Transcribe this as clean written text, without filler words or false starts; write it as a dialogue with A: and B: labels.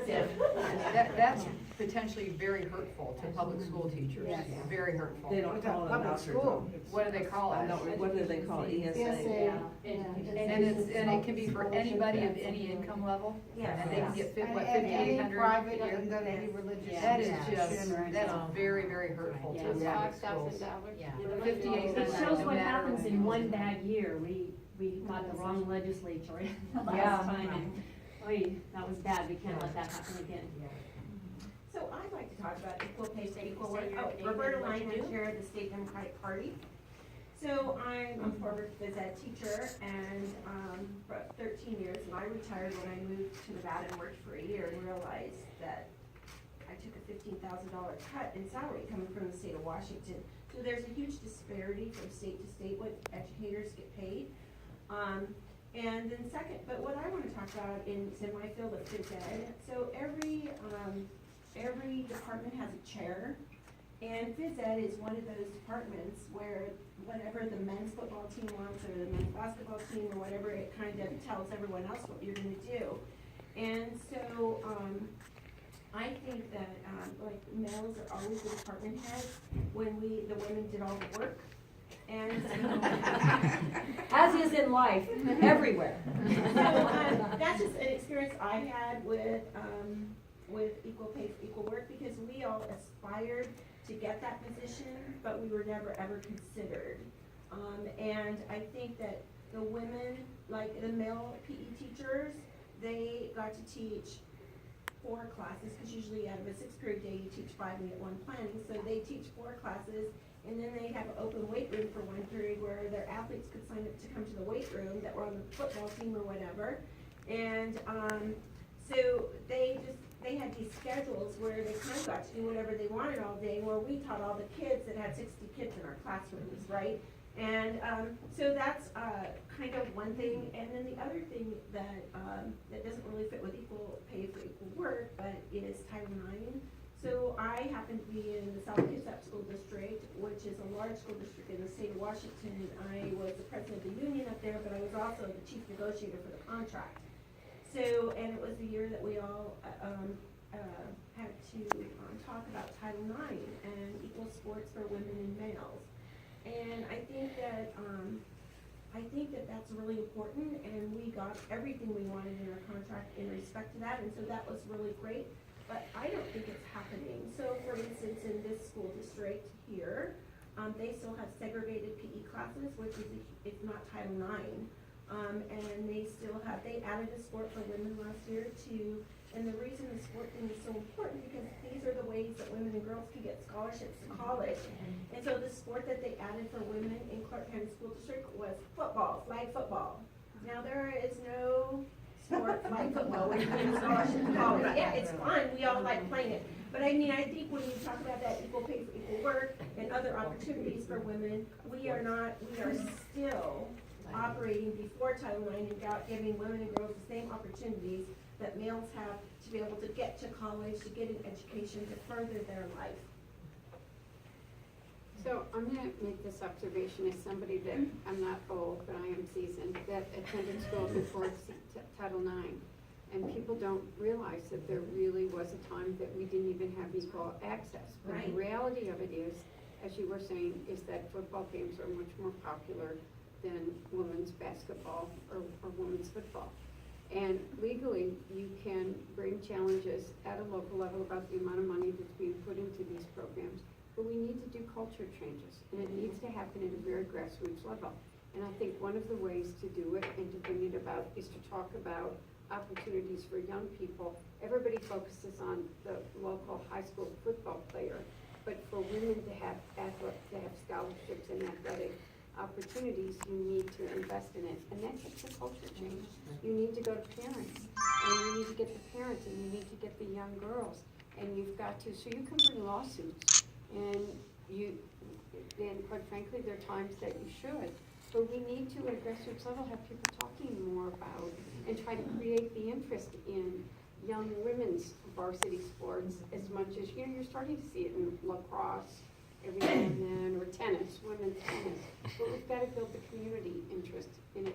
A: expensive.
B: That's potentially very hurtful to public school teachers,
A: Yes.
B: very hurtful.
C: They don't call it a
D: Public
C: doctor's
D: school.
C: office.
B: What do they call it?
C: No, what do they call it? ESA?
A: Yeah.
B: And it can be for anybody of any income level,
A: Yes.
B: and they can get
D: And
B: what,
D: any
B: 5,800
D: private
B: a year?
D: and then any religious.
B: That is
D: institution.
B: that's very, very hurtful to public schools.
E: Yeah.
B: $5,800.
E: It shows
B: no
E: what
B: matter
E: happens in one bad year. We got the wrong legislature last time, and, that was bad. We can't let that happen again.
A: So I'd like to talk about equal pay for equal work. Oh, Roberta Langdon, chair of the State Democratic Party. So I'm a former phys ed teacher and for 13 years, and I retired when I moved to Nevada and worked for a year and realized that I took a $15,000 cut in salary coming from the state of Washington. So there's a huge disparity from state to state what educators get paid. And then second, but what I want to talk about in my field of phys ed, so every department has a chair, and phys ed is one of those departments where whatever the men's football team wants or the men's basketball team or whatever, it kind of tells everyone else what you're going to do. And so I think that like males are always the department heads when the women did all the work. And
E: As is in life, everywhere.
A: so that's just an experience I had with equal pay for equal work, because we all aspired to get that position, but we were never ever considered. And I think that the women, like the male PE teachers, they got to teach 4 classes, because usually out of a 6-period day you teach 5 and get 1 planning, so they teach 4 classes. And then they have an open weight room for 1 period where their athletes could sign up to come to the weight room that were on the football team or whatever. And so they had these schedules where they kind of got to do whatever they wanted all day, where we taught all the kids that had 60 kids in our classrooms, right? And so that's kind of one thing. And then the other thing that doesn't really fit with equal pay for equal work, but is Title IX. So I happen to be in the South Kitsap School District, which is a large school district in the state of Washington. I was the president of the union up there, but I was also the chief negotiator for the contract. So, and it was the year that we all had to talk about Title IX and equal sports for women and males. And I think that that's really important, and we got everything we wanted in our contract in respect to that, and so that was really great. But I don't think it's happening. So for instance, in this school district here, they still have segregated PE classes, which is it's not Title IX. And they added a sport for women last year too. And the reason the sport thing is so important, because these are the ways that women and girls can get scholarships to college. And so the sport that they added for women in Clark County School District was football, flag football. Now there is no sport like football with women's scholarship to college. Yeah, it's fun, we all like playing it. But I mean, I think when you talk about that equal pay for equal work and other opportunities for women, we are still operating before Title IX and giving women and girls the same opportunities that males have to be able to get to college, to get an education, to further their life.
F: So I'm gonna make this observation as somebody that, I'm not old, but I am seasoned, that attended school before Title IX. And people don't realize that there really was a time that we didn't even have equal access. But
A: Right.
F: the reality of it is, as you were saying, is that football games are much more popular than women's basketball or women's football. And legally, you can bring challenges at a local level about the amount of money that's being put into these programs. But we need to do culture changes, and it needs to happen at a very grassroots level. And I think one of the ways to do it and to bring it about is to talk about opportunities for young people. Everybody focuses on the local high school football player, but for women to have scholarships and athletic opportunities, you need to invest in it. And that takes a culture change. You need to go to parents, and you need to get the parents, and you need to get the young girls. And you've got to, so you can bring lawsuits. And quite frankly, there are times that you should. But we need to, at a grassroots level, have people talking more about and try to create the interest in young women's varsity sports as much as, you're starting to see it in lacrosse every now and then, or tennis, women's tennis. But we've got to build the community interest in it.